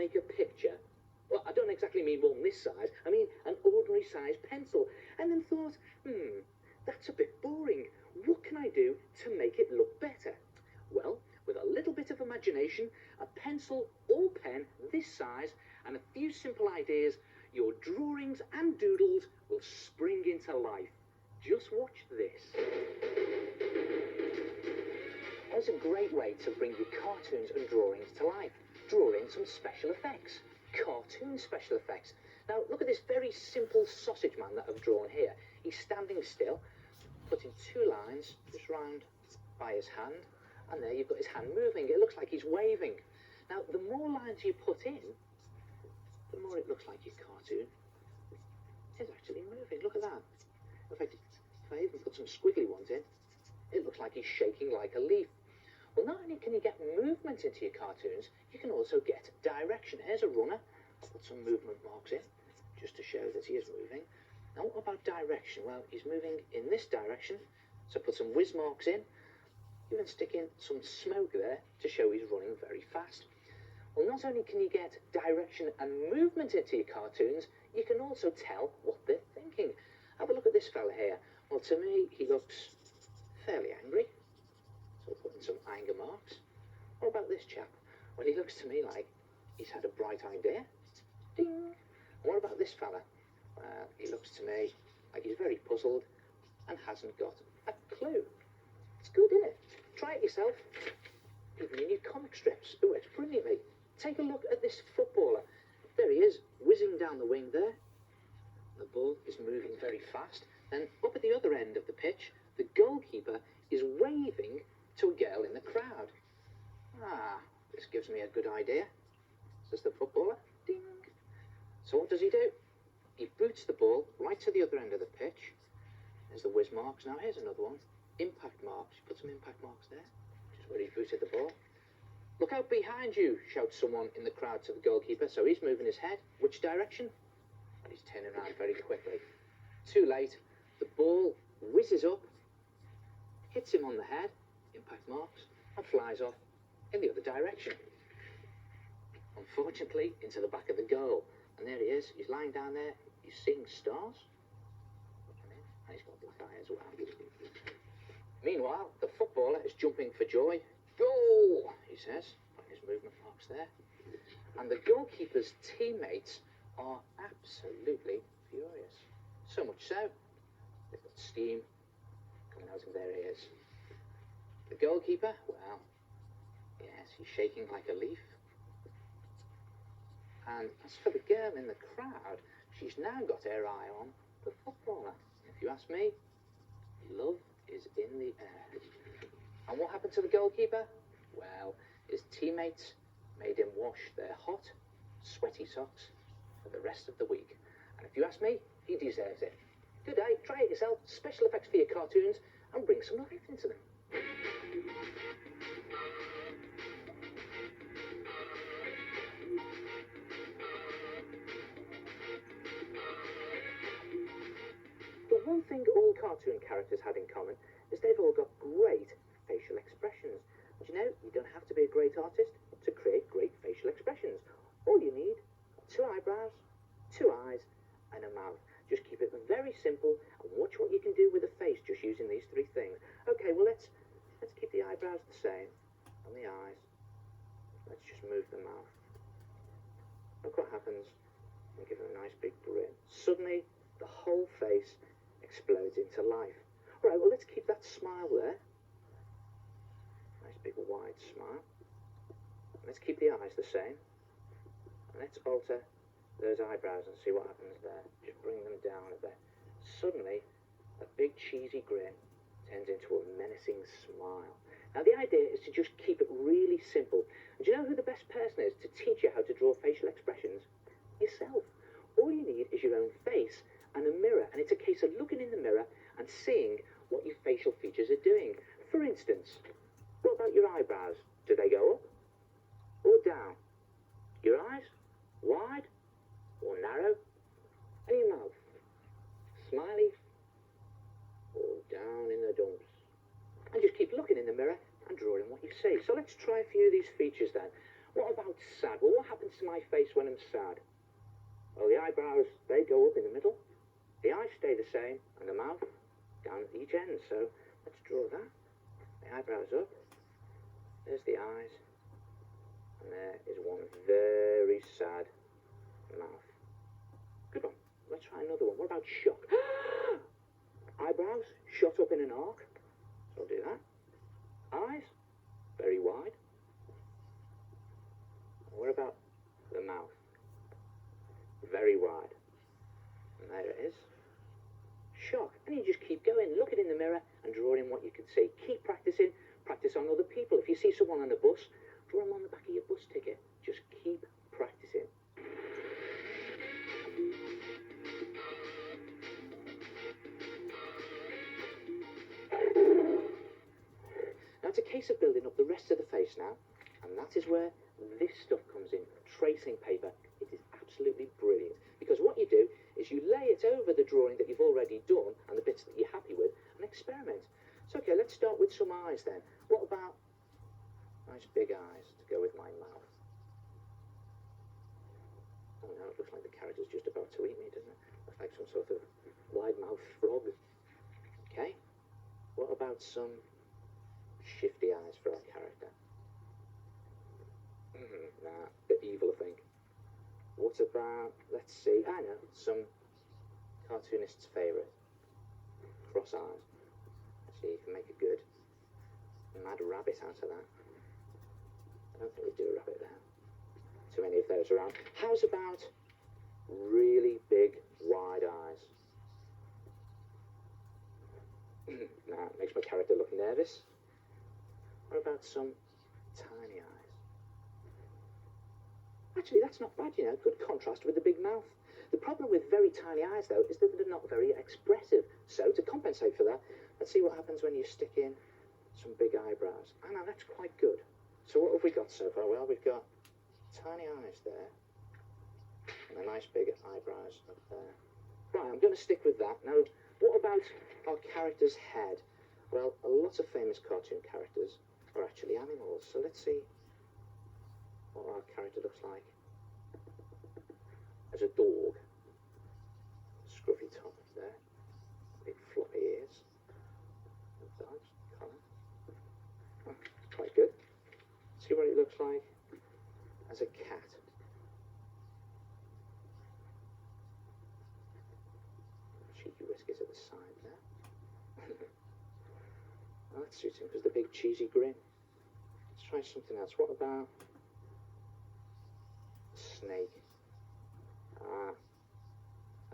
make a picture. Well, I don't exactly mean one this size, I mean an ordinary size pencil. And then thought, that's a bit boring. What can I do to make it look better? Well, with a little bit of imagination, a pencil or pen this size, and a few simple ideas, your drawings and doodles will spring into life. Just watch this. There's a great way to bring your cartoons and drawings to life. Draw in some special effects. Cartoon special effects. Now, look at this very simple sausage man that I've drawn here. He's standing still, putting two lines just round by his hand, and there you've got his hand moving. It looks like he's waving. Now, the more lines you put in, the more it looks like your cartoon is actually moving. Look at that. In fact, if I even put some squiggly ones in, it looks like he's shaking like a leaf. Well, not only can you get movement into your cartoons, you can also get direction. Here's a runner. I'll put some movement marks in, just to show that he is moving. Now, what about direction? Well, he's moving in this direction, so put some whiz marks in. Even stick in some smoke there to show he's running very fast. Well, not only can you get direction and movement into your cartoons, you can also tell what they're thinking. Have a look at this fella here. Well, to me, he looks fairly angry. So I'll put in some anger marks. What about this chap? Well, he looks to me like he's had a bright idea. Ding! And what about this fella? Well, he looks to me like he's very puzzled and hasn't got a clue. It's good, isn't it? Try it yourself. Even in your comic strips. Oh, it's brilliantly. Take a look at this footballer. There he is, whizzing down the wing there. The ball is moving very fast. Then up at the other end of the pitch, the goalkeeper is waving to a girl in the crowd. Ah, this gives me a good idea, says the footballer. Ding! So what does he do? He boots the ball right to the other end of the pitch. There's the whiz marks. Now here's another one. Impact marks. Put some impact marks there, which is where he booted the ball. Look out behind you, shouts someone in the crowd to the goalkeeper. So he's moving his head. Which direction? And he's turning around very quickly. Too late. The ball whizzes up, hits him on the head, impact marks, and flies off in the other direction. Unfortunately, into the back of the goal. And there he is. He's lying down there. He's seeing stars. And he's got black eye as well. Meanwhile, the footballer is jumping for joy. Goal, he says. His movement marks there. And the goalkeeper's teammates are absolutely furious. So much so, they've got steam coming out of their ears. The goalkeeper, well, yes, he's shaking like a leaf. And as for the girl in the crowd, she's now got her eye on the footballer. If you ask me, love is in the air. And what happened to the goalkeeper? Well, his teammates made him wash their hot, sweaty socks for the rest of the week. And if you ask me, he deserves it. Good day, try it yourself. Special effects for your cartoons and bring some life into them. The one thing all cartoon characters had in common is they've all got great facial expressions. And you know, you don't have to be a great artist to create great facial expressions. All you need are two eyebrows, two eyes, and a mouth. Just keep it very simple and watch what you can do with a face just using these three things. Okay, well let's keep the eyebrows the same and the eyes. Let's just move the mouth. Look what happens. And give him a nice big grin. Suddenly, the whole face explodes into life. Right, well let's keep that smile there. Nice big wide smile. Let's keep the eyes the same. And let's alter those eyebrows and see what happens there. Just bring them down a bit. Suddenly, a big cheesy grin turns into a menacing smile. Now the idea is to just keep it really simple. And do you know who the best person is to teach you how to draw facial expressions? Yourself. All you need is your own face and a mirror, and it's a case of looking in the mirror and seeing what your facial features are doing. For instance, what about your eyebrows? Do they go up or down? Your eyes? Wide or narrow? And your mouth? Smiley or down in the dumps? And just keep looking in the mirror and drawing what you see. So let's try a few of these features then. What about sad? Well, what happens to my face when I'm sad? Well, the eyebrows, they go up in the middle. The eyes stay the same, and the mouth down at each end. So let's draw that. The eyebrows up. There's the eyes. And there is one very sad mouth. Good one. Let's try another one. What about shock? Eyebrows shot up in an arc. So I'll do that. Eyes, very wide. And what about the mouth? Very wide. And there it is. Shock. And you just keep going. Look it in the mirror and draw in what you can see. Keep practicing. Practice on other people. If you see someone on the bus, draw them on the back of your bus ticket. Just keep practicing. Now it's a case of building up the rest of the face now, and that is where this stuff comes in. Tracing paper. It is absolutely brilliant, because what you do is you lay it over the drawing that you've already done and the bits that you're happy with and experiment. So okay, let's start with some eyes then. What about nice big eyes to go with my mouth? Oh no, it looks like the character's just about to eat me, doesn't it? Looks like some sort of wide-mouthed frog. Okay, what about some shifty eyes for our character? Nah, a bit evil, I think. What about, let's see, I know, some cartoonist's favourite. Cross eyes. See, you can make a good mad rabbit out of that. I don't think we do a rabbit there. Too many of those around. How's about really big, wide eyes? Nah, it makes my character look nervous. What about some tiny eyes? Actually, that's not bad, you know. Good contrast with the big mouth. The problem with very tiny eyes, though, is that they're not very expressive. So, to compensate for that, let's see what happens when you stick in some big eyebrows. Ah, now that's quite good. So what have we got so far? Well, we've got tiny eyes there. And a nice big eyebrows up there. Right, I'm going to stick with that. Now, what about our character's head? Well, a lot of famous cartoon characters are actually animals. So let's see what our character looks like as a dog. Scruffy top there, big floppy ears, dodge, collar. Oh, quite good. See what it looks like as a cat. Cheeky whiskers at the side there. Well, that suits him because the big cheesy grin. Let's try something else. What about snake? Ah,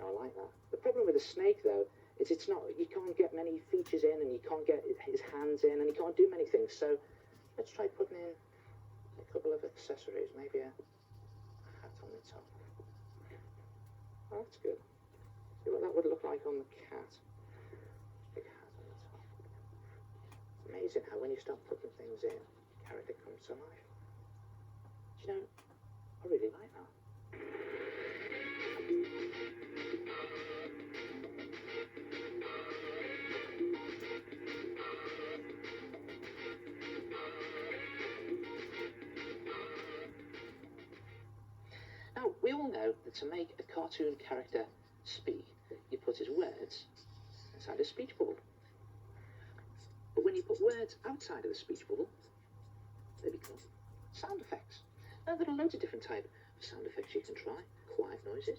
I like that. The problem with a snake, though, is it's not, you can't get many features in, and you can't get his hands in, and you can't do many things. So let's try putting in a couple of accessories, maybe a hat on the top. Oh, that's good. See what that would look like on the cat. Big hat on the top. It's amazing how when you start putting things in, the character comes to life. Do you know, I really like that. Now, we all know that to make a cartoon character speak, you put his words inside a speech bubble. But when you put words outside of the speech bubble, they become sound effects. Now, there are loads of different types of sound effects you can try. Quiet noises.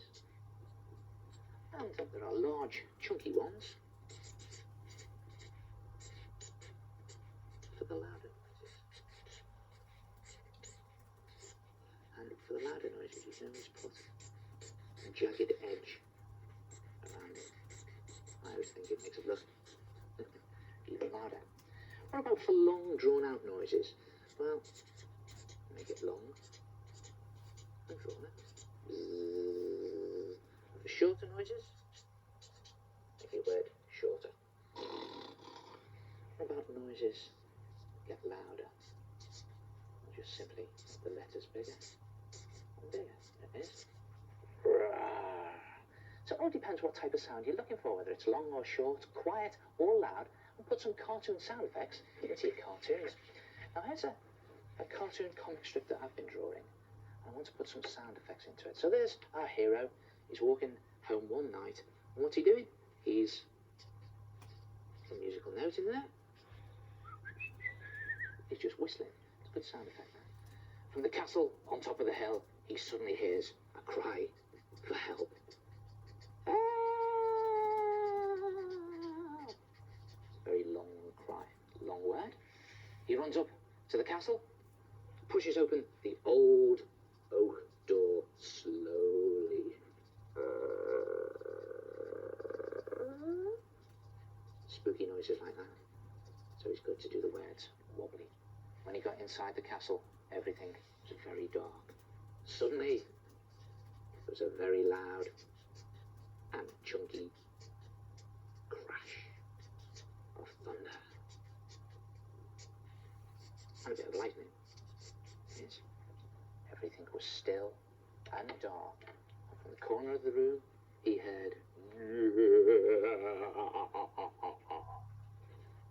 And there are large, chunky ones for the louder noises. And for the louder noises, you can always put a jagged edge around it. I always think it makes it look even louder. What about for long, drawn-out noises? Well, make it long and drawn out. For shorter noises, make your word shorter. What about noises get louder? Just simply the letters bigger and bigger. There it is. So it all depends what type of sound you're looking for, whether it's long or short, quiet or loud, and put some cartoon sound effects into your cartoons. Now here's a a cartoon comic strip that I've been drawing. I want to put some sound effects into it. So there's our hero. He's walking home one night. And what's he doing? He's a musical note in there. He's just whistling. It's a good sound effect there. From the castle on top of the hill, he suddenly hears a cry for help. Ah! It's a very long cry, long word. He runs up to the castle, pushes open the old oak door slowly. Spooky noises like that. So it's good to do the words wobbly. When he got inside the castle, everything was very dark. Suddenly, there was a very loud and chunky crash of thunder. And a bit of lightning. Yes. Everything was still and dark. And from the corner of the room, he heard...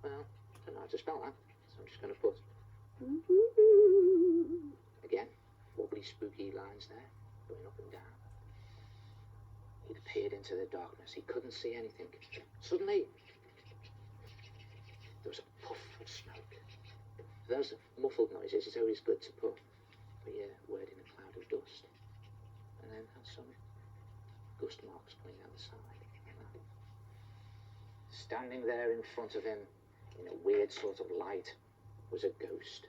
Well, I don't know how to spell that, so I'm just going to put... Again, wobbly, spooky lines there, going up and down. He'd appeared into the darkness. He couldn't see anything. Suddenly, there was a puff of smoke. For those muffled noises, it's always good to put the word in a cloud of dust. And then have some gust marks coming down the side. Like that. Standing there in front of him, in a weird sort of light, was a ghost,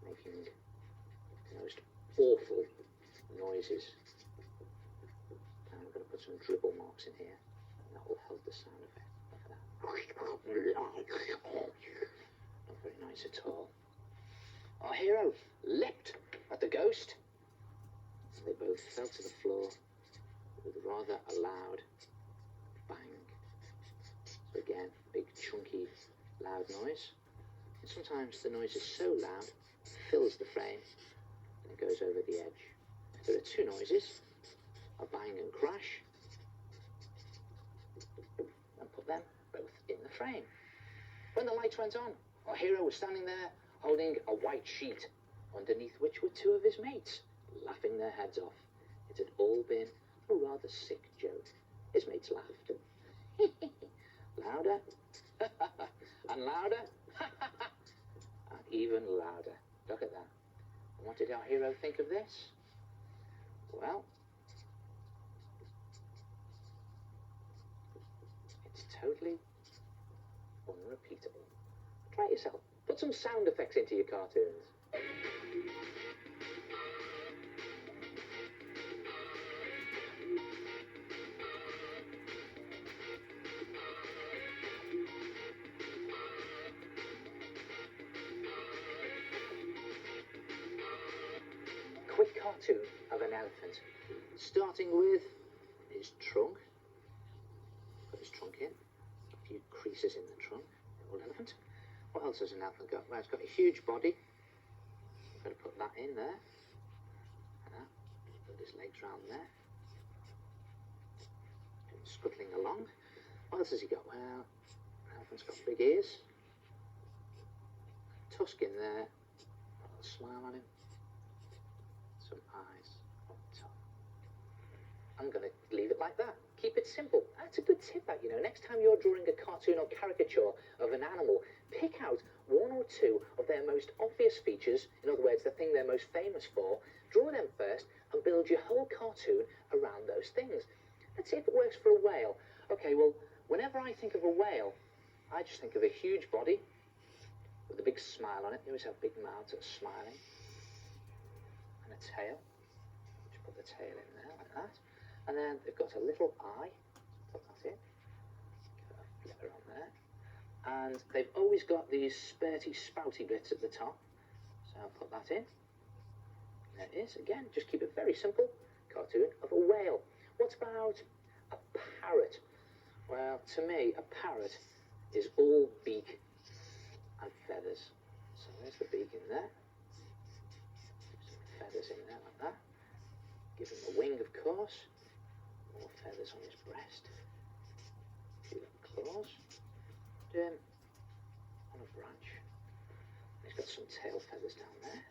making the most awful noises. And I'm going to put some dribble marks in here, and that will help the sound effect. Look at that. Not very nice at all. Our hero leapt at the ghost. They both fell to the floor with rather a loud bang. So again, big chunky loud noise. And sometimes the noise is so loud it fills the frame and it goes over the edge. There are two noises, a bang and crash, and put them both in the frame. When the lights went on, our hero was standing there holding a white sheet, underneath which were two of his mates, laughing their heads off. It had all been a rather sick joke. His mates laughed. Louder, and louder, and even louder. Look at that. And what did our hero think of this? Well, it's totally unrepeatable. Try it yourself. Put some sound effects into your cartoons. Quick cartoon of an elephant, starting with his trunk. Put his trunk in, a few creases in the trunk, the old elephant. What else has an elephant got? Well, it's got a huge body. I'm going to put that in there. Put his legs round there. And scuttling along. What else has he got? Well, an elephant's got big ears. Tusk in there. A little smile on him. Some eyes on top. I'm going to leave it like that. Keep it simple. That's a good tip, that, you know. Next time you're drawing a cartoon or caricature of an animal, pick out one or two of their most obvious features, in other words, the thing they're most famous for, draw them first, and build your whole cartoon around those things. Let's see if it works for a whale. Okay, well, whenever I think of a whale, I just think of a huge body with a big smile on it. They always have big mouths that are smiling. And a tail. Just put the tail in there like that. And then they've got a little eye. Put that in. Give it a flicker on there. And they've always got these spurty, spouty bits at the top. So I'll put that in. There it is. Again, just keep it very simple. Cartoon of a whale. What about a parrot? Well, to me, a parrot is all beak and feathers. So there's the beak in there. Some feathers in there like that. Give him a wing, of course. More feathers on his breast. A few little claws. On a branch. He's got some tail feathers down there.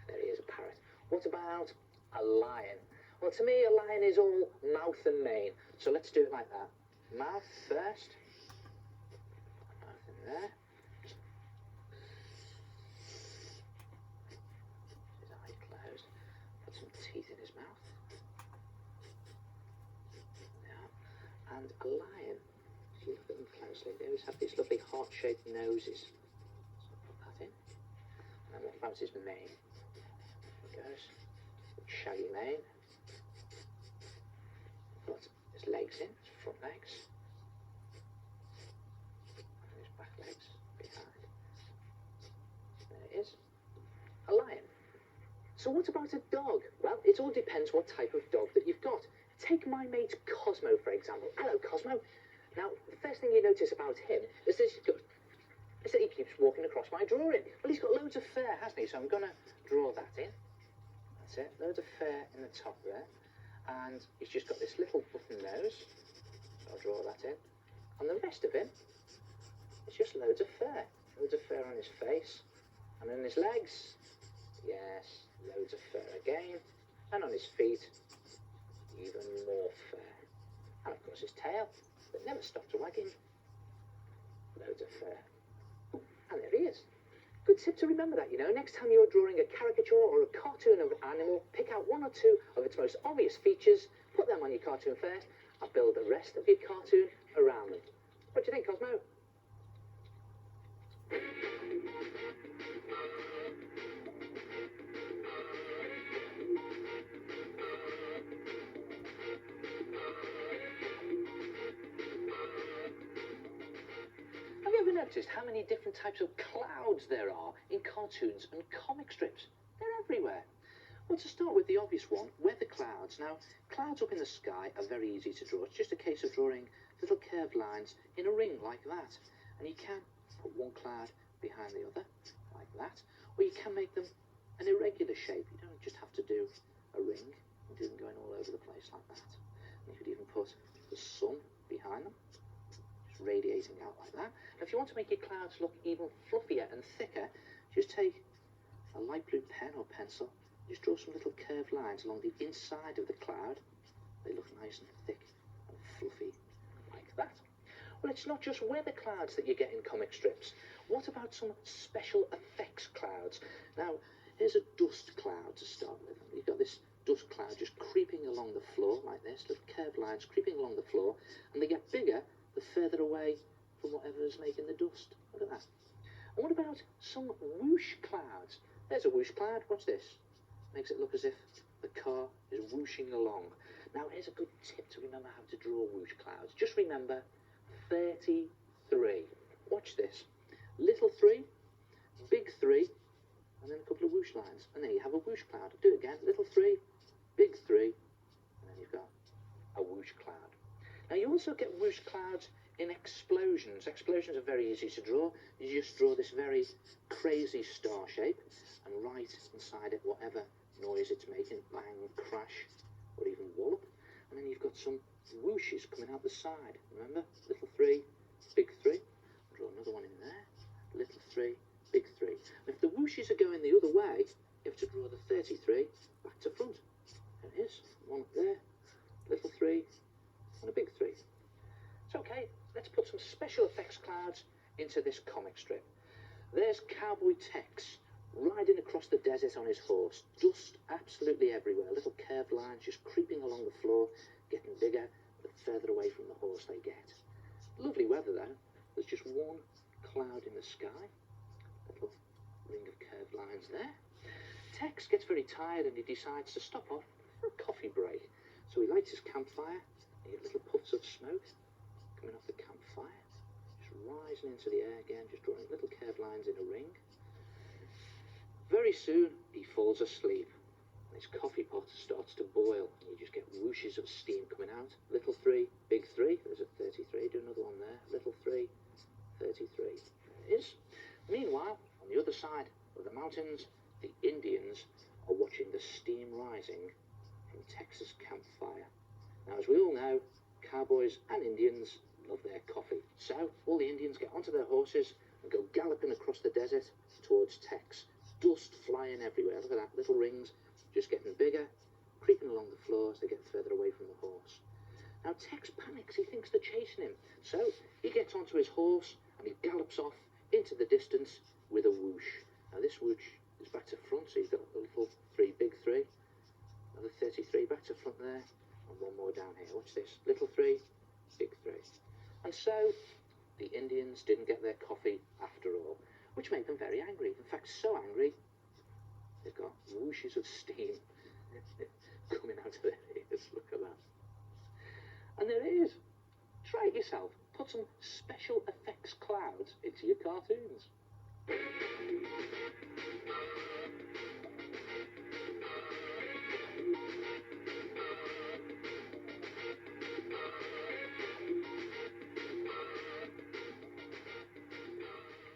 There he is, a parrot. What about a lion? Well, to me, a lion is all mouth and mane. So let's do it like that. Mouth first. Mouth in there. His eye closed. Put some teeth in his mouth. Yeah. And a lion, if you look at them closely, they always have these lovely heart-shaped noses. So put that in. And what about his mane? There goes. Shaggy mane. Put his legs in, his front legs. And his back legs behind. There it is. A lion. So what about a dog? Well, it all depends what type of dog that you've got. Take my mate Cosmo, for example. Hello, Cosmo. Now, the first thing you notice about him is that he keeps walking across my drawing. Well, he's got loads of fur, hasn't he? So I'm going to draw that in. That's it. Loads of fur in the top there. And he's just got this little button nose. So I'll draw that in. And the rest of him is just loads of fur. Loads of fur on his face. And on his legs. Yes, loads of fur again. And on his feet, even more fur. And of course his tail, that never stops wagging. Loads of fur. And there he is. Good tip to remember that, you know. Next time you're drawing a caricature or a cartoon of an animal, pick out one or two of its most obvious features, put them on your cartoon first, and build the rest of your cartoon around them. What do you think, Cosmo? Have you ever noticed how many different types of clouds there are in cartoons and comic strips? They're everywhere. Well, to start with the obvious one, weather clouds. Now, clouds up in the sky are very easy to draw. It's just a case of drawing little curved lines in a ring like that. And you can put one cloud behind the other, like that. Or you can make them an irregular shape. You don't just have to do a ring and do them going all over the place like that. And you could even put the sun behind them, just radiating out like that. And if you want to make your clouds look even fluffier and thicker, just take a light blue pen or pencil, just draw some little curved lines along the inside of the cloud. They look nice and thick and fluffy like that. Well, it's not just weather clouds that you get in comic strips. What about some special effects clouds? Now, here's a dust cloud to start with. You've got this dust cloud just creeping along the floor like this, little curved lines creeping along the floor, and they get bigger the further away from whatever is making the dust. Look at that. And what about some whoosh clouds? There's a whoosh cloud. Watch this. Makes it look as if the car is whooshing along. Now, here's a good tip to remember how to draw whoosh clouds. Just remember 33. Watch this. Little 3, big 3, and then a couple of whoosh lines. And there you have a whoosh cloud. Do it again. Little 3, big 3, and then you've got a whoosh cloud. Now, you also get whoosh clouds in explosions. Explosions are very easy to draw. You just draw this very crazy star shape and write inside it whatever noise it's making, bang, crash, or even wallop. And then you've got some whooshes coming out the side. Remember? Little 3, big 3. Draw another one in there. Little 3, big 3. And if the whooshes are going the other way, you have to draw the 33 back to front. There it is. One up there. Little 3 and a big 3. It's okay. Let's put some special effects clouds into this comic strip. There's Cowboy Tex riding across the desert on his horse. Dust absolutely everywhere. Little curved lines just creeping along the floor, getting bigger the further away from the horse they get. Lovely weather though. There's just one cloud in the sky. Little ring of curved lines there. Tex gets very tired and he decides to stop off for a coffee break. So he lights his campfire. You get little puffs of smoke coming off the campfire. Just rising into the air again, just drawing little curved lines in a ring. Very soon, he falls asleep. And his coffee pot starts to boil. And you just get whooshes of steam coming out. Little 3, big 3. There's a 33. Do another one there. Little 3, 33. There it is. Meanwhile, on the other side of the mountains, the Indians are watching the steam rising from Texas campfire. Now, as we all know, cowboys and Indians love their coffee. So all the Indians get onto their horses and go galloping across the desert towards Tex. Dust flying everywhere. Look at that, little rings just getting bigger, creeping along the floor as they get further away from the horse. Now Tex panics, he thinks they're chasing him. So he gets onto his horse and he gallops off into the distance with a whoosh. Now this whoosh is back to front, so you've got a little 3, big 3, another 33 back to front there, and one more down here. Watch this, little 3, big 3. And so the Indians didn't get their coffee after all, which made them very angry. In fact, so angry, they've got whooshes of steam coming out of their ears. Look at that. And there it is. Try it yourself. Put some special effects clouds into your cartoons.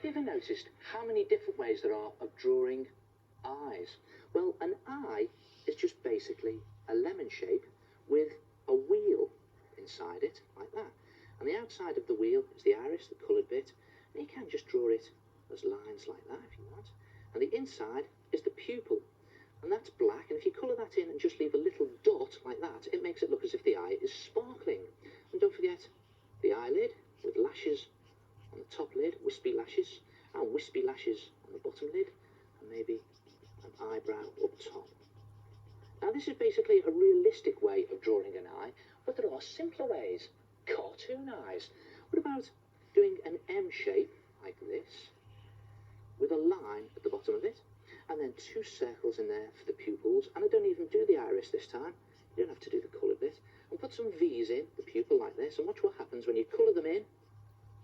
Have you ever noticed how many different ways there are of drawing eyes? Well, an eye is just basically a lemon shape with a wheel inside it, like that. And the outside of the wheel is the iris, the coloured bit, and you can just draw it as lines like that if you want. And the inside is the pupil, and that's black, and if you colour that in and just leave a little dot like that, it makes it look as if the eye is sparkling. And don't forget the eyelid with lashes on the top lid, wispy lashes, and wispy lashes on the bottom lid, and maybe an eyebrow up top. Now this is basically a realistic way of drawing an eye, but there are simpler ways. Cartoon eyes. What about doing an M shape like this, with a line at the bottom of it, and then 2 circles in there for the pupils, and I don't even do the iris this time, you don't have to do the coloured bit, and put some V's in the pupil like this, and watch what happens when you colour them in.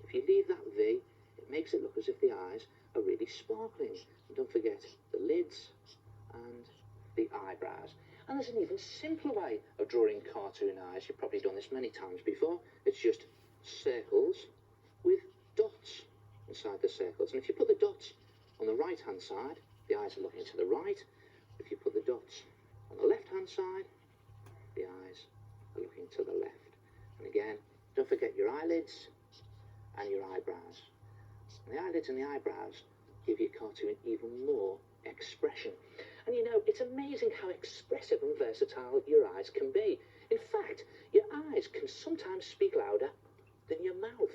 If you leave that V, it makes it look as if the eyes are really sparkling. And don't forget the lids and the eyebrows. And there's an even simpler way of drawing cartoon eyes. You've probably done this many times before. It's just circles with dots inside the circles. And if you put the dots on the right-hand side, the eyes are looking to the right. If you put the dots on the left-hand side, the eyes are looking to the left. And again, don't forget your eyelids and your eyebrows. And the eyelids and the eyebrows give your cartoon even more expression. And you know, it's amazing how expressive and versatile your eyes can be. In fact, your eyes can sometimes speak louder than your mouth.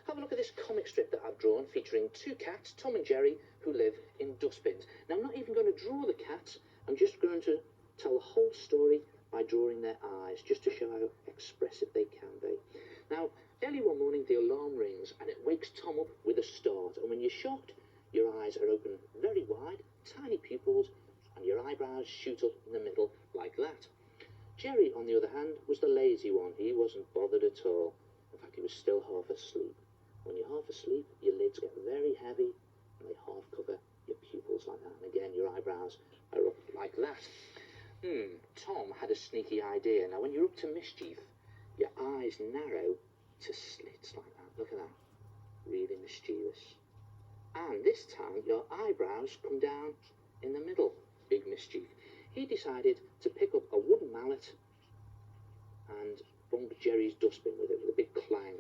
Have a look at this comic strip that I've drawn featuring 2 cats, Tom and Jerry, who live in dustbins. Now, I'm not even going to draw the cats, I'm just going to tell the whole story by drawing their eyes, just to show how expressive they can be. Now, early one morning, the alarm rings, and it wakes Tom up with a start. And when you're shocked, your eyes are open very wide, tiny pupils, and your eyebrows shoot up in the middle like that. Jerry, on the other hand, was the lazy one. He wasn't bothered at all. In fact, he was still half asleep. When you're half asleep, your lids get very heavy, and they half cover your pupils like that. And again, your eyebrows are up like that. Tom had a sneaky idea. Now, when you're up to mischief, your eyes narrow to slits like that. Look at that. Really mischievous. And this time, your eyebrows come down in the middle. Big mischief. He decided to pick up a wooden mallet and bump Jerry's dustbin with it with a big clang.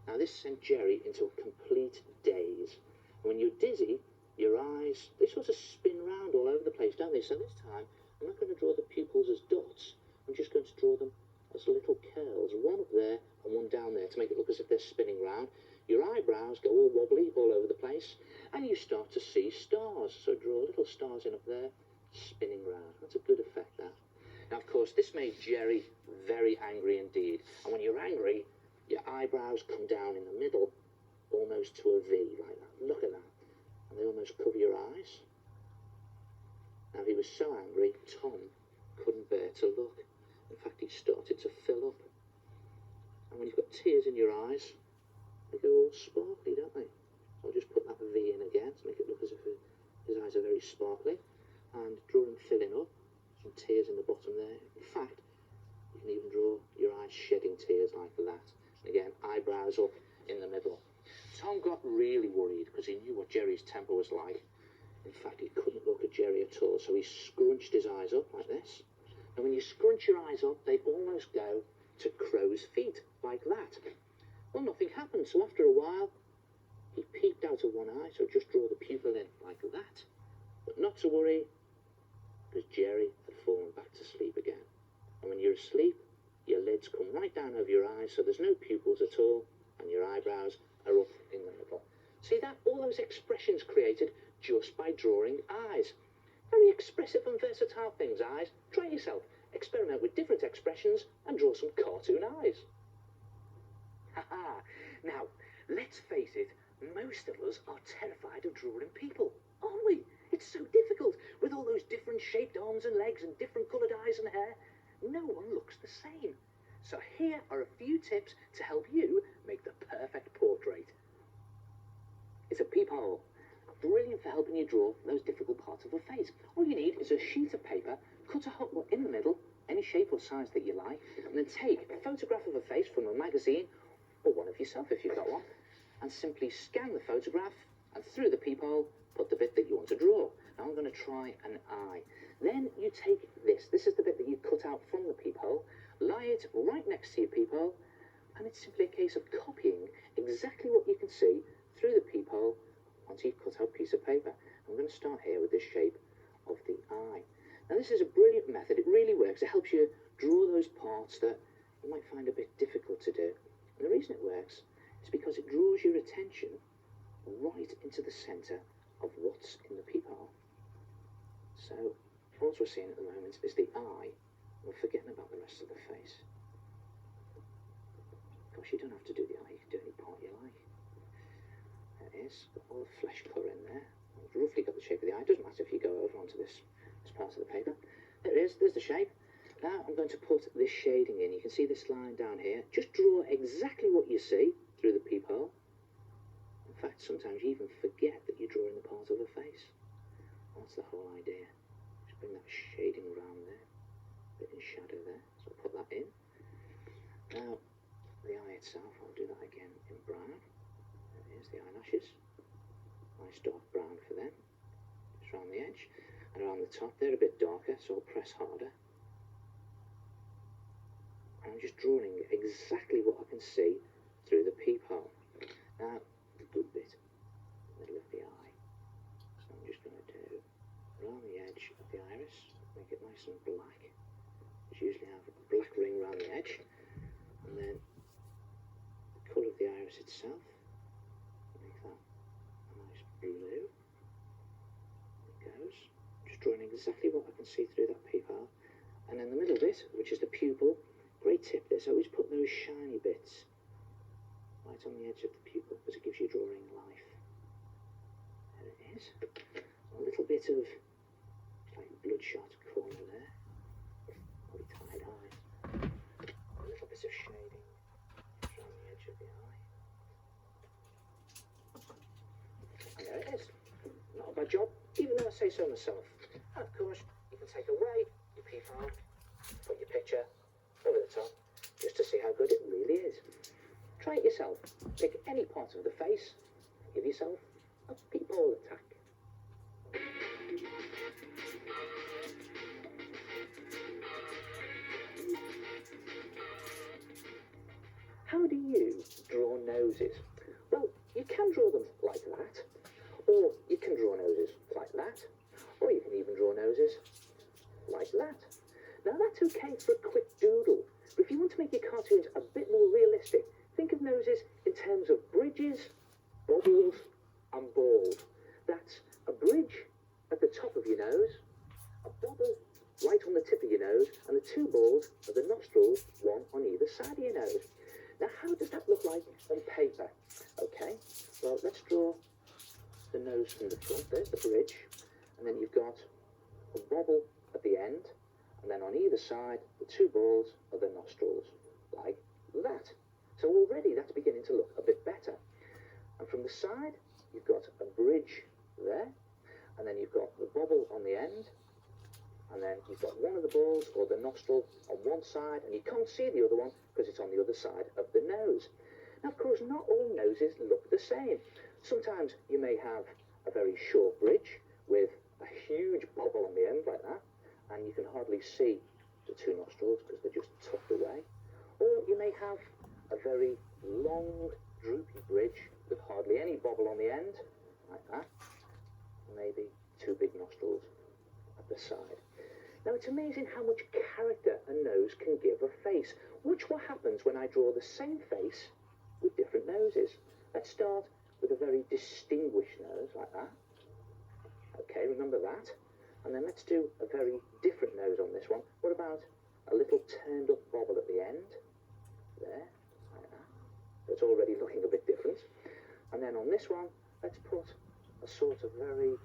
Now this sent Jerry into a complete daze. And when you're dizzy, your eyes, they sort of spin round all over the place, don't they? So this time, I'm not going to draw the pupils as dots. I'm just going to draw them as little curls, one up there and one down there to make it look as if they're spinning round. Your eyebrows go all wobbly all over the place, and you start to see stars. So draw little stars in up there, spinning round. That's a good effect, that. Now, of course, this made Jerry very angry indeed. And when you're angry, your eyebrows come down in the middle, almost to a V, like that. Look at that. And they almost cover your eyes. Now, he was so angry, Tom couldn't bear to look. In fact, he started to fill up. And when you've got tears in your eyes, they go all sparkly, don't they? So I'll just put that V in again to make it look as if his eyes are very sparkly. And draw him filling up, some tears in the bottom there. In fact, you can even draw your eyes shedding tears like that. And again, eyebrows up in the middle. Tom got really worried because he knew what Jerry's temper was like. In fact, he couldn't look at Jerry at all, so he scrunched his eyes up like this. And when you scrunch your eyes up, they almost go to crow's feet, like that. Well, nothing happened, so after a while, he peeped out of one eye, so just draw the pupil in like that. But not to worry, because Jerry had fallen back to sleep again. And when you're asleep, your lids come right down over your eyes, so there's no pupils at all, and your eyebrows are up in the middle. See that? All those expressions created just by drawing eyes. Very expressive and versatile things, eyes. Try it yourself. Experiment with different expressions and draw some cartoon eyes. Haha. Now, let's face it, most of us are terrified of drawing people, aren't we? It's so difficult, with all those different shaped arms and legs and different coloured eyes and hair. No one looks the same. So here are a few tips to help you make the perfect portrait. It's a peephole. Brilliant for helping you draw those difficult parts of a face. All you need is a sheet of paper, cut a hole in the middle, any shape or size that you like, and then take a photograph of a face from a magazine, or one of yourself if you've got one, and simply scan the photograph, and through the peephole, put the bit that you want to draw. Now I'm going to try an eye. Then you take this is the bit that you cut out from the peephole, lie it right next to your peephole, and it's simply a case of copying exactly what you can see through the peephole onto your cut out piece of paper. I'm going to start here with this shape of the eye. Now this is a brilliant method, it really works. It helps you draw those parts that you might find a bit difficult to do. And the reason it works is because it draws your attention right into the centre of what's in the peephole. So all we're seeing at the moment is the eye. We're forgetting about the rest of the face. Of course, you don't have to do the eye, you can do any part you like. There it is, got all the flesh colour in there. I've roughly got the shape of the eye. It doesn't matter if you go over onto this part of the paper. There it is, there's the shape. Now I'm going to put this shading in. You can see this line down here. Just draw exactly what you see through the peephole. In fact, sometimes you even forget that you're drawing the part of a face. That's the whole idea. Just bring that shading around there. A bit in shadow there. So I'll put that in. Now, the eye itself, I'll do that again in brown. There it is, the eyelashes. Nice dark brown for them. Just around the edge. And around the top, they're a bit darker, so I'll press harder. And I'm just drawing exactly what I can see through the peephole. Now, the good bit, middle of the eye. So I'm just going to do around the edge of the iris, make it nice and black. Just usually have a black ring around the edge. And then the colour of the iris itself, make that a nice blue. Drawing exactly what I can see through that peephole. And then the middle bit, which is the pupil, great tip this, always put those shiny bits right on the edge of the pupil because it gives you drawing life. There it is. A little bit of like bloodshot corner there. Probably tired eyes. A little bit of shading around the edge of the eye. And there it is. Not a bad job, even though I say so myself. And of course, you can take away your peephole, put your picture over the top, just to see how good it really is. Try it yourself. Pick any part of the face, and give yourself a peephole attack. How do you draw noses? Well, you can draw them like that, or you can draw noses like that, or you can even draw noses like that. Now that's okay for a quick doodle, but if you want to make your cartoons a bit more realistic, think of noses in terms of bridges, bubbles and balls. That's a bridge at the top of your nose, a bubble right on the tip of your nose, and the two balls are the nostrils, one on either side of your nose. Now how does that look like on paper? Okay, well let's draw the nose from the front. There's the bridge, and then you've got a bubble at the end, and then on either side the two balls are the nostrils, like that. So already that's beginning to look a bit better. And from the side you've got a bridge there, and then you've got the bubble on the end, and then you've got one of the balls or the nostril on one side, and you can't see the other one because it's on the other side of the nose. Now of course not all noses look the same. Sometimes you may have a very short bridge with a huge bubble on the end like that, and you can hardly see the two nostrils because they're just tucked away. Or you may have a very long, droopy bridge with hardly any bobble on the end, like that. Maybe two big nostrils at the side. Now, it's amazing how much character a nose can give a face. Watch what happens when I draw the same face with different noses. Let's start with a very distinguished nose, like that. Okay, remember that. And then let's do a very different nose on this one. What about a little turned up bobble at the end? There, like that. It's already looking a bit different. And then on this one, let's put a sort of very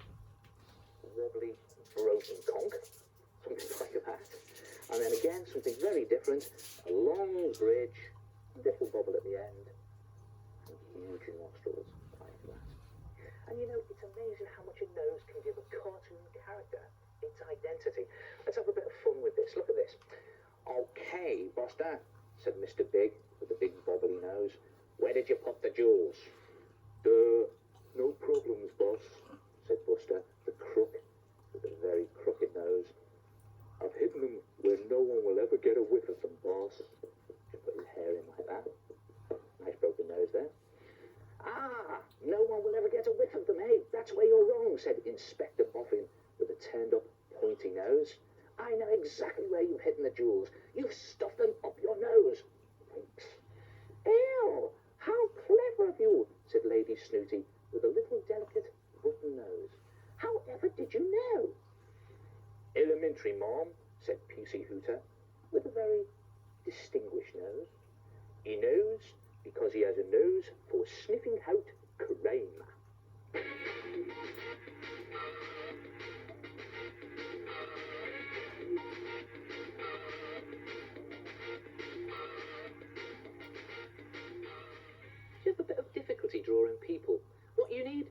wobbly, broken conch. Something like that. And then again, something very different. A long bridge, little bobble at the end, and huge nostrils like that. And you know, it's amazing how much a nose can give a cartoon character its identity. Let's have a bit of fun with this. Look at this. Okay, Buster, said Mr. Big with the big bobbly nose. Where did you put the jewels? No problems, boss, said Buster, the crook with a very crooked nose. I've hidden them where no one will ever get a whiff of them, boss. Just put his hair in like that. Nice broken nose there. Ah, no one will ever get a whiff of them, hey? That's where you're wrong, said Inspector Boffin with a turned-up, pointy nose. I know exactly where you've hidden the jewels. You've stuffed them up your nose. Thanks. Ew, how clever of you, said Lady Snooty with a little delicate button nose. However did you know? Elementary, Mom, said Pusey Hooter with a very distinguished nose. He knows because he has a nose for sniffing out crime. You have a bit of difficulty drawing people. What you need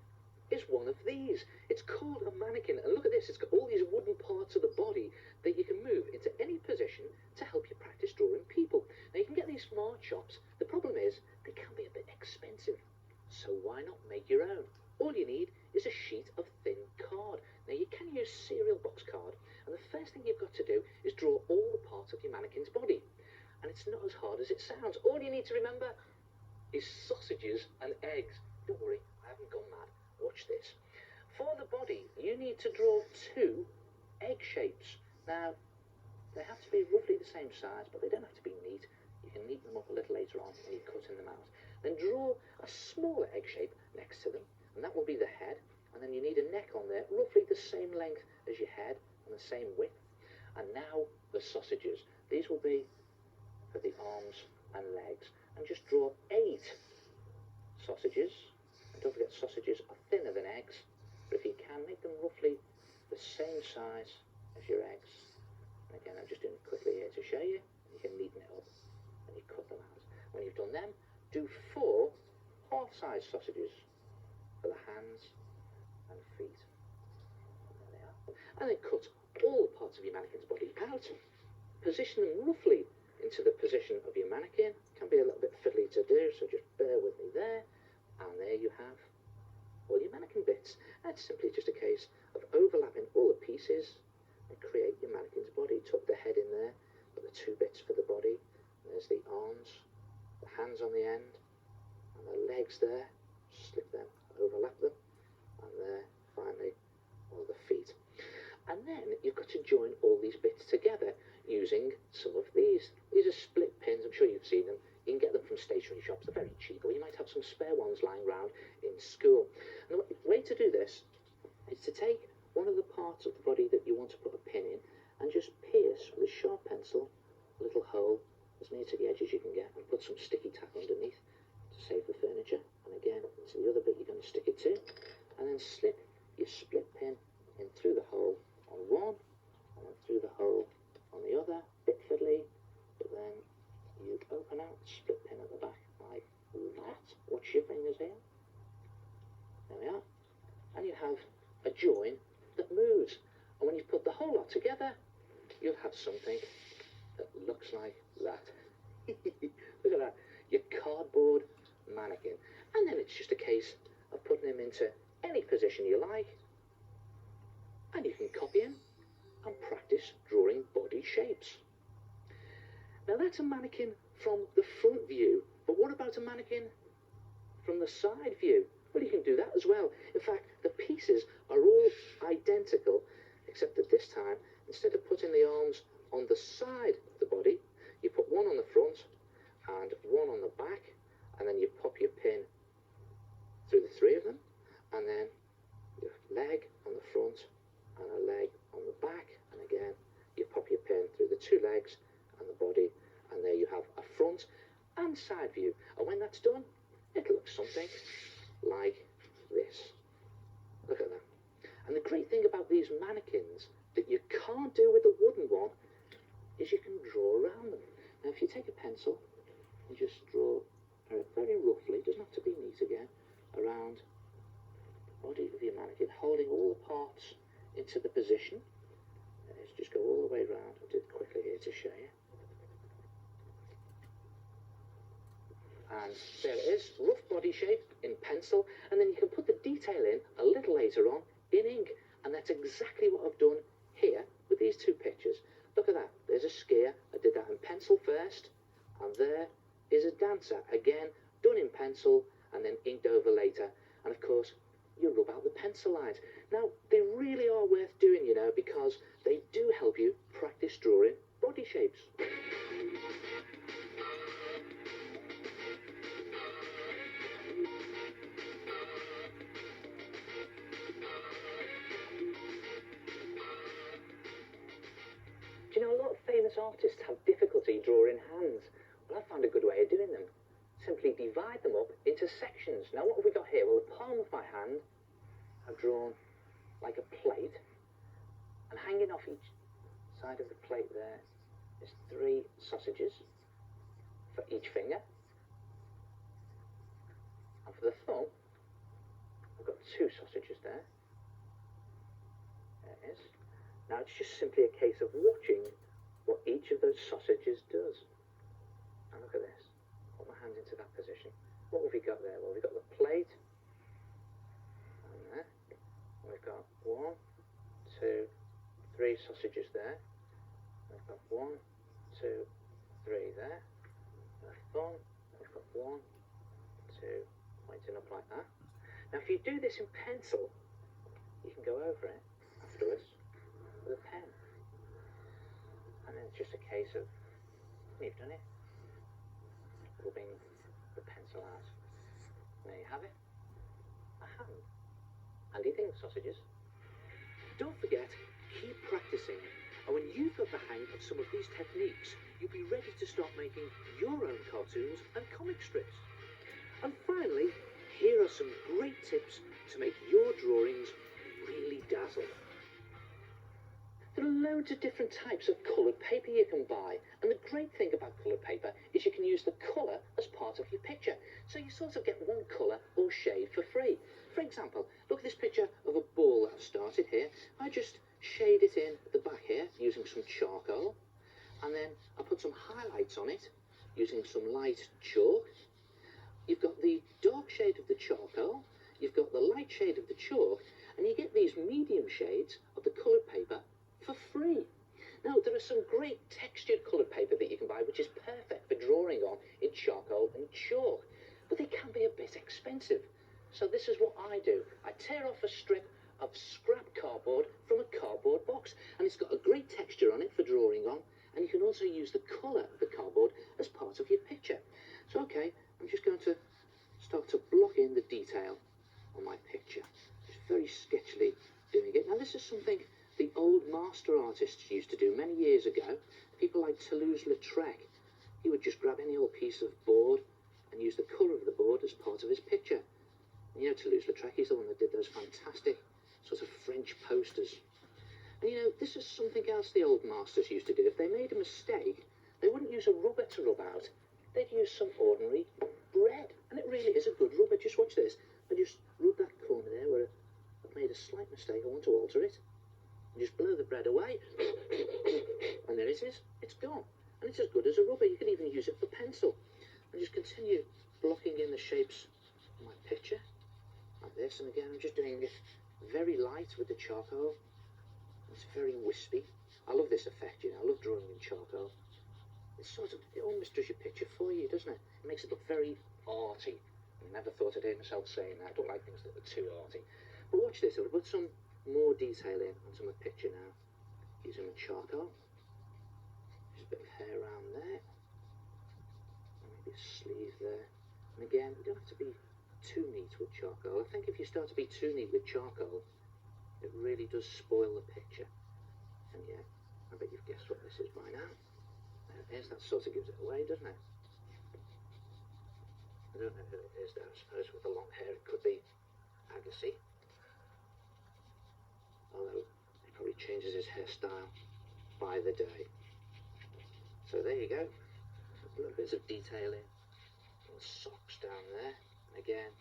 is one of these. It's called a mannequin, and look at this, it's got all these wooden parts of the body that you can move into any position to help you practice drawing people. Now, you can get these from art shops. The problem is they can be a bit expensive, so why not make your own? All you need is a sheet of thin card. Now, you can use cereal box card, and the first thing you've got to do is draw all the parts of your mannequin's body, and it's not as hard as it sounds. All you need to remember is sausages and eggs. Don't worry, I haven't gone mad. Watch this. For the body, you need to draw 2 egg shapes. Now, they have to be roughly the same size, but they don't have to be neat. You can neaten them up a little later on when you're cutting them out. Then draw a smaller egg shape next to them, and that will be the head. And then you need a neck on there, roughly the same length as your head and the same width. And now the sausages. These will be for the arms and legs. And just draw 8 sausages. And don't forget, sausages are thinner than eggs, but if you can, make them roughly the same size as your eggs. And again, I'm just doing it quickly here to show you. You can neaten it up, and you cut them out. When you've done them, do 4 half-size sausages for the hands and feet. And there they are. And then cut all the parts of your mannequin's body out. Position them roughly into the position of your mannequin. Can be a little bit fiddly to do, so just bear with me there. And there you have all your mannequin bits. That's simply just a case of overlapping all the pieces and create your mannequin's body. Tuck the head in there, put the 2 bits for the body. There's the arms, the hands on the end, and the legs there. Slip them, overlap them, and there, finally, all the feet. And then you've got to join all these bits together using some of these. These are split pins. I'm sure you've seen them. You can get them from stationery shops. They're very cheap, or you might have some spare ones lying around in school. And the way to do this is to take one of the parts of the body that you want to put a pin in and just pierce with a sharp pencil a little hole as near to the edge as you can get, and put some sticky tack underneath to save the furniture. And again, it's the other bit you're going to stick it to, and then slip your split pin in through the hole on one, and then through the hole on the other. Bit fiddly, but then you open out the split pin at the back like that. Watch your fingers here. There we are. And you have a join that moves. And when you put the whole lot together, you'll have something that looks like that. Look at that. Your cardboard mannequin. And then it's just a case of putting him into any position you like. And you can copy him and practice drawing body shapes. Now that's a mannequin from the front view But what about a mannequin from the side view? Well, you can do that as well. In fact, the pieces are all identical, except that this time, instead of putting the arms on the side of the body, you put one on the front and one on the back, and then you pop your pin through the three of them, and then your leg on the front and a leg on the back, and again, you pop your pin through the two legs and the body, and there you have a front and side view. And when that's done, it looks something like this. Look at that. And the great thing about these mannequins that you can't do with the wooden one is you can draw around them. Now, if you take a pencil and just draw very roughly, doesn't have to be neat again, around the body of your mannequin, holding all the parts into the position. Let's just go all the way around. I'll do it quickly here to show you. And there it is, rough body shape in pencil, and then you can put the detail in a little later on in ink, and that's exactly what I've done here with these two pictures. Look at that, there's a skier, I did that in pencil first, and there is a dancer, again, done in pencil, and then inked over later, and of course, you rub out the pencil lines. Now, they really are worth doing, you know, because they do help you practice drawing body shapes. Do you know, a lot of famous artists have difficulty drawing hands. Well, I found a good way of doing them. Simply divide them up into sections. Now, what have we got here? Well, the palm of my hand I've drawn like a plate, and hanging off each side of the plate there is 3 sausages for each finger. And for the thumb, I've got 2 sausages there. There it is. Now, it's just simply a case of watching what each of those sausages does. And look at this. Put my hand into that position. What have we got there? Well, we've got the plate. And there. And we've got 1, 2, 3 sausages there. We've got 1, 2, 3 there. The thumb. We've got 1, 2, pointing up like that. Now, if you do this in pencil, you can go over it afterwards with a pen. And then it's just a case of, when you've done it, rubbing the pencil out. There you have it. A hand. Handy thing, sausages. Don't forget, keep practicing. And when you've got the hang of some of these techniques, you'll be ready to start making your own cartoons and comic strips. And finally, here are some great tips to make your drawings really dazzle. There are loads of different types of coloured paper you can buy, and the great thing about coloured paper is you can use the colour as part of your picture, so you sort of get one colour or shade for free. For example, look at this picture of a ball that I've started here. I just shade it in at the back here using some charcoal, and then I put some highlights on it using some light chalk. You've got the dark shade of the charcoal, you've got the light shade of the chalk, and you get these medium shades of the coloured paper for free. Now, there are some great textured coloured paper that you can buy, which is perfect for drawing on in charcoal and chalk, but they can be a bit expensive. So this is what I do. I tear off a strip of scrap cardboard from a cardboard box, and it's got a great texture on it for drawing on, and you can also use the colour of the cardboard as part of your picture. So, okay, I'm just going to start to block in the detail on my picture. Just very sketchily doing it. Now, this is something the old master artists used to do many years ago. People like Toulouse-Lautrec. He would just grab any old piece of board and use the colour of the board as part of his picture. And you know Toulouse-Lautrec, he's the one that did those fantastic sort of French posters. And you know, this is something else the old masters used to do. If they made a mistake, they wouldn't use a rubber to rub out. They'd use some ordinary bread. And it really is a good rubber. Just watch this. I just rub that corner there where I've made a slight mistake. I want to alter it. And just blow the bread away. And there it is. It's gone. And it's as good as a rubber. You can even use it for pencil. And just continue blocking in the shapes of my picture. Like this. And again, I'm just doing it very light with the charcoal. It's very wispy. I love this effect, you know. I love drawing in charcoal. it almost does your picture for you, doesn't it? It makes it look very arty. I never thought I'd hear myself saying that. I don't like things that are too arty. But watch this. I'll put some more detail in onto my picture now, using my charcoal. Just a bit of hair around there. And maybe a sleeve there. And again, you don't have to be too neat with charcoal. I think if you start to be too neat with charcoal, it really does spoil the picture. And yeah, I bet you've guessed what this is by now. There it is. That sort of gives it away, doesn't it? I don't know who it is though. I suppose with the long hair it could be Agassi. Although he probably changes his hairstyle by the day. So there you go. Little bits of detailing. Little socks down there. And again,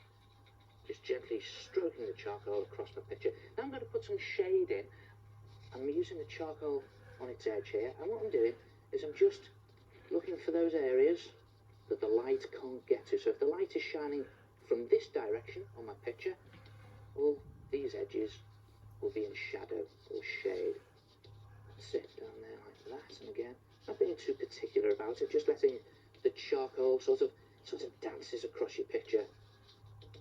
just gently stroking the charcoal across my picture. Now I'm going to put some shade in. I'm using the charcoal on its edge here. And what I'm doing is I'm just looking for those areas that the light can't get to. So if the light is shining from this direction on my picture, all these edges will be in shadow or shade. That's it, down there like that. And again, not being too particular about it, just letting the charcoal sort of dances across your picture,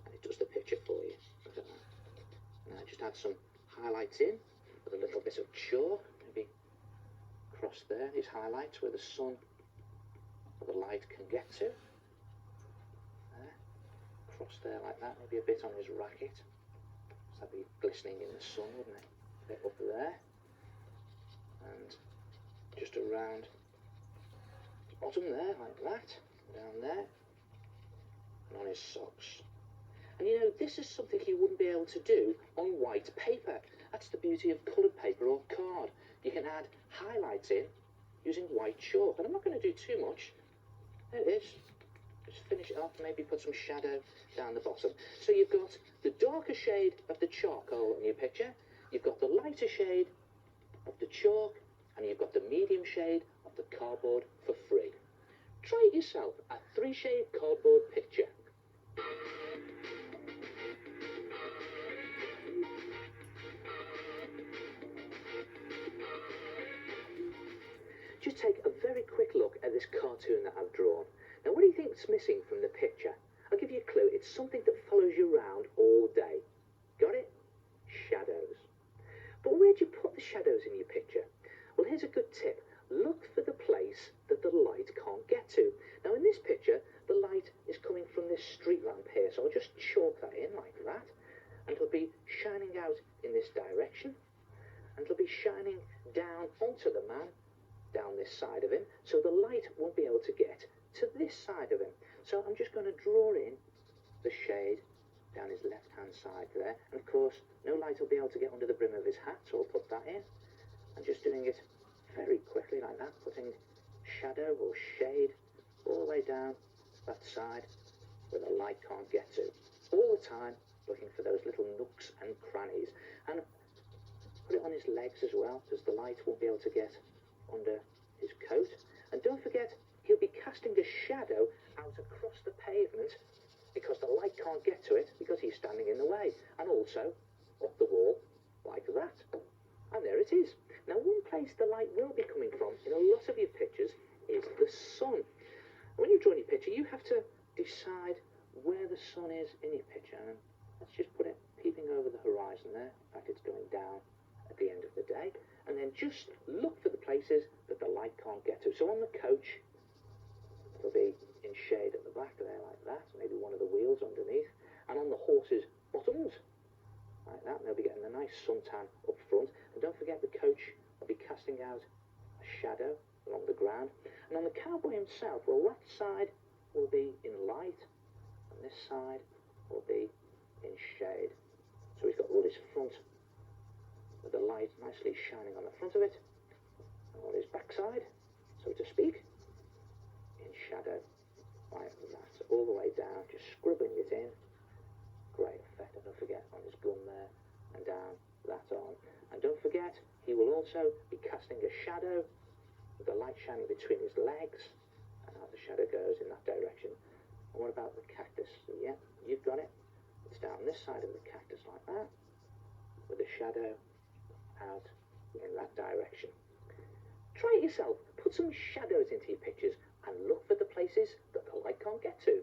and it does the picture for you. Look at that. Now just add some highlights in with a little bit of chalk, maybe across there, these highlights where the sun or the light can get to. There. Across there like that, maybe a bit on his racket. So that'd be glistening in the sun, wouldn't it? A bit up there. And just around the bottom there, like that. Down there. And on his socks. And you know, this is something you wouldn't be able to do on white paper. That's the beauty of coloured paper or card. You can add highlights in using white chalk. And I'm not going to do too much. There it is. Just finish it off, maybe put some shadow down the bottom. So you've got the darker shade of the charcoal in your picture, you've got the lighter shade of the chalk, and you've got the medium shade of the cardboard for free. Try it yourself, a 3-shade cardboard picture. Just take a very quick look at this cartoon that I've drawn. Now what do you think's missing from the picture? I'll give you a clue. It's something that follows you around all day. Got it? Shadows. But where'd you put the shadows in your picture? Well, here's a good tip. Look for the place that the light can't get to. Now in this picture, the light is coming from this street lamp here, so I'll just chalk that in like that. And it'll be shining out in this direction. And it'll be shining down onto the man, down this side of him, so the light won't be able to get to this side of him. So I'm just going to draw in the shade down his left-hand side there. And of course, no light will be able to get under the brim of his hat, so I'll put that in. And just doing it very quickly like that, putting shadow or shade all the way down that side where the light can't get to. All the time looking for those little nooks and crannies. And put it on his legs as well, because the light won't be able to get under his coat. And don't forget, he'll be casting a shadow out across the pavement because the light can't get to it because he's standing in the way. And also up the wall like that. And there it is. Now one place the light will be coming from in a lot of your pictures is the sun. When you're drawing your picture, you have to decide where the sun is in your picture. And let's just put it peeping over the horizon there. In fact, it's going down at the end of the day. And then just look for the places that the light can't get to. So on the coach, it'll be in shade at the back there like that, maybe one of the wheels underneath. And on the horse's bottoms, like that, and they'll be getting a nice suntan up front. And don't forget the coach will be casting out a shadow along the ground. And on the cowboy himself, well, that side will be in light, and this side will be in shade. So he's got all his front with the light nicely shining on the front of it, and on his backside, so to speak, in shadow, like that, all the way down, just scribbling it in. Great effect. And don't forget on his gun there, and down that on. And don't forget, he will also be casting a shadow with the light shining between his legs, and how the shadow goes in that direction. And what about the cactus? Yeah, you've got it. It's down this side of the cactus like that, with the shadow out in that direction. Try it yourself. Put some shadows into your pictures and look for the places that the light can't get to.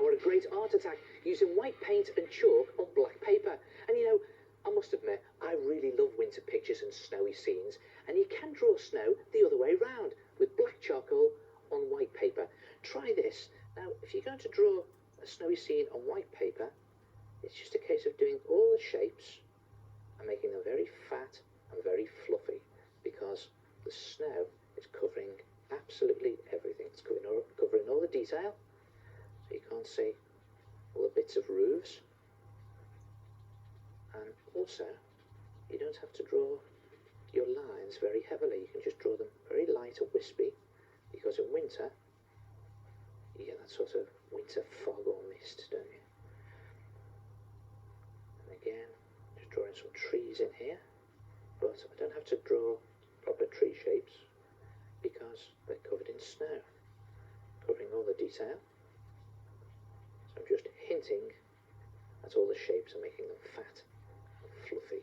What a great art attack, using white paint and chalk on black paper. And you know, I must admit, I really love winter pictures and snowy scenes, and you can draw snow the other way round, with black charcoal on white paper. Try this. Now, if you're going to draw a snowy scene on white paper, it's just a case of doing all the shapes and making them very fat and very fluffy, because the snow is covering absolutely everything. It's covering all the detail. So you can't see all the bits of roofs, and also you don't have to draw your lines very heavily. You can just draw them very light and wispy, because in winter you get that sort of winter fog or mist, don't you? And again, just drawing some trees in here, but I don't have to draw proper tree shapes because they're covered in snow, covering all the detail. I'm just hinting at all the shapes and making them fat and fluffy.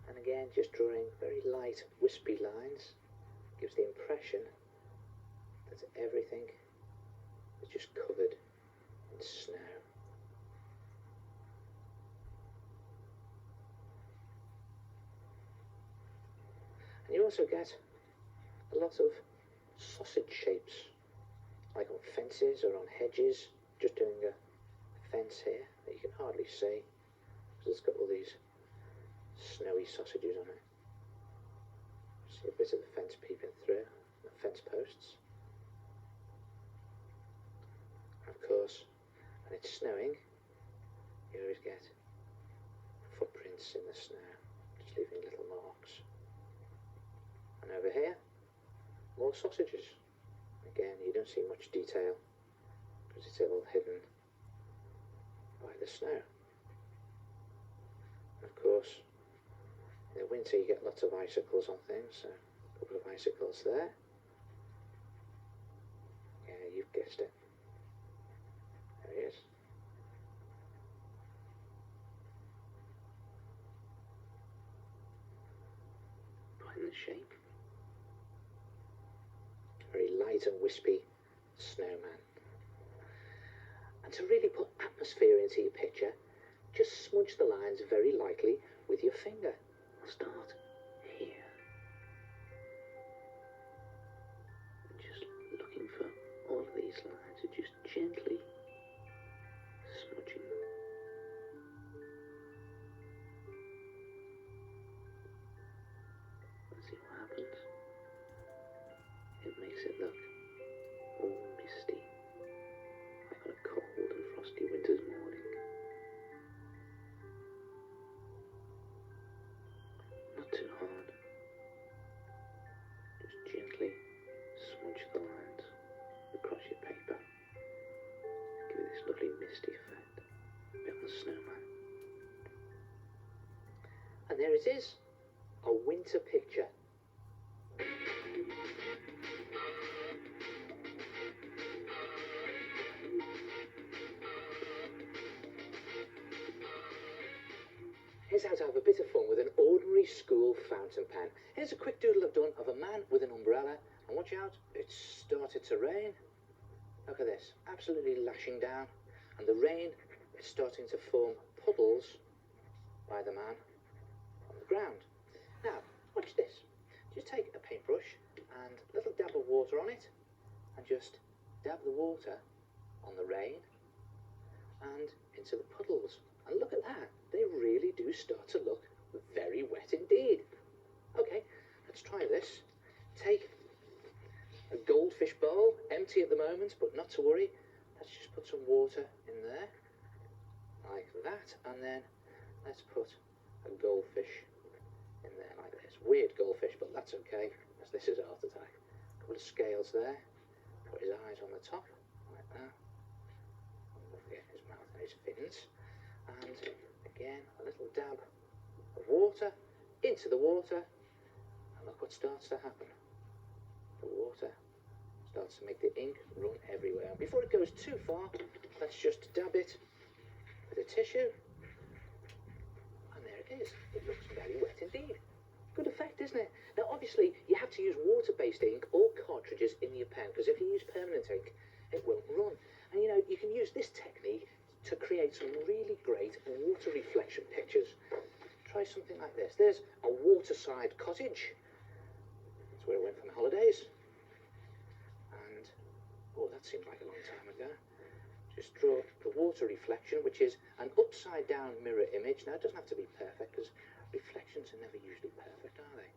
And again, just drawing very light, wispy lines gives the impression that everything is just covered in snow. And you also get a lot of sausage shapes, like on fences or on hedges. Just doing a fence here that you can hardly see, because it's got all these snowy sausages on it. See a bit of the fence peeping through, the fence posts. And of course, when it's snowing, you always get footprints in the snow, just leaving little marks. And over here, more sausages. Again, you don't see much detail because it's all hidden by the snow. And of course, in the winter you get lots of icicles on things, so a couple of icicles there. Yeah, you've guessed it. There he is. Quite in the shape. Very light and wispy snowman. And to really put atmosphere into your picture, just smudge the lines very lightly with your finger. I'll start here. And just looking for all of these lines and just gently smudging them. Let's see what happens. It makes it look all misty, like on a cold and frosty winter's morning. Not too hard, just gently smudge the lines across your paper. Give it this lovely misty effect, a bit of a snowman. And there it is, a winter picture. Here's how to have a bit of fun with an ordinary school fountain pen. Here's a quick doodle I've done of a man with an umbrella. And watch out, it's started to rain. Look at this, absolutely lashing down. And the rain is starting to form puddles by the man on the ground. Now, watch this. Just take a paintbrush and a little dab of water on it. And just dab the water on the rain and into the puddles. And look at that, they really do start to look very wet indeed. Okay, let's try this. Take a goldfish bowl, empty at the moment, but not to worry. Let's just put some water in there, like that, and then let's put a goldfish in there like this. Weird goldfish, but that's okay, as this is Art Attack. A couple of scales there. Put his eyes on the top, like that. Don't forget his mouth and his fins. And again, a little dab of water into the water. And look what starts to happen. The water starts to make the ink run everywhere. And before it goes too far, let's just dab it with a tissue. And there it is. It looks very wet indeed. Good effect, isn't it? Now, obviously, you have to use water-based ink or cartridges in your pen, because if you use permanent ink, it won't run. And, you know, you can use this technique to create some really great water reflection pictures. Try something like this. There's a waterside cottage. That's where I went for my holidays. And, oh, that seems like a long time ago. Just draw the water reflection, which is an upside-down mirror image. Now, it doesn't have to be perfect, because reflections are never usually perfect, are they?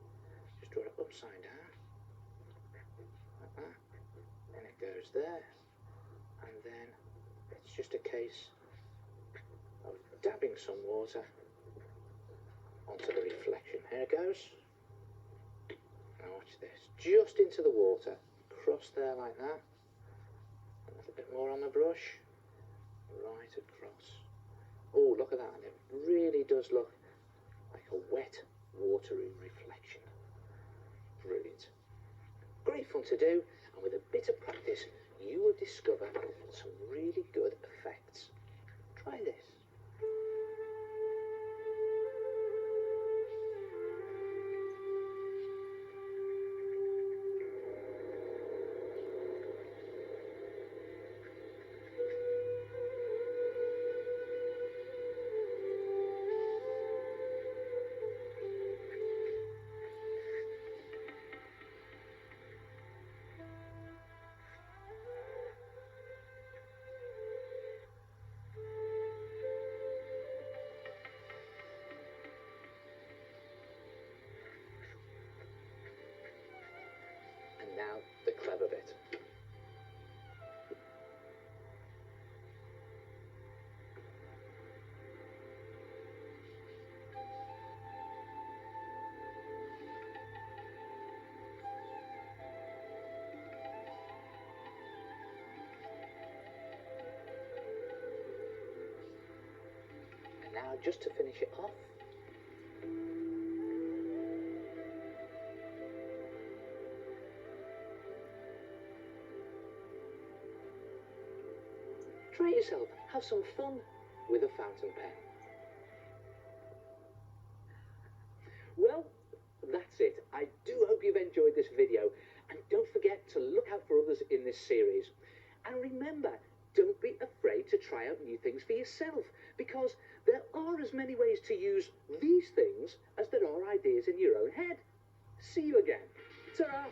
Just draw it upside down, like that. Then it goes there, and then it's just a case of dabbing some water onto the reflection. Here it goes. Now watch this. Just into the water, across there like that. A little bit more on the brush. Right across. Oh, look at that. And it really does look like a wet, watery reflection. Brilliant. Great fun to do, and with a bit of practice, you will discover some really good effects. Try this. Now, the clever bit. And now, just to finish it off, try it yourself. Have some fun with a fountain pen. Well, that's it. I do hope you've enjoyed this video. And don't forget to look out for others in this series. And remember, don't be afraid to try out new things for yourself, because there are as many ways to use these things as there are ideas in your own head. See you again. Ta-ra!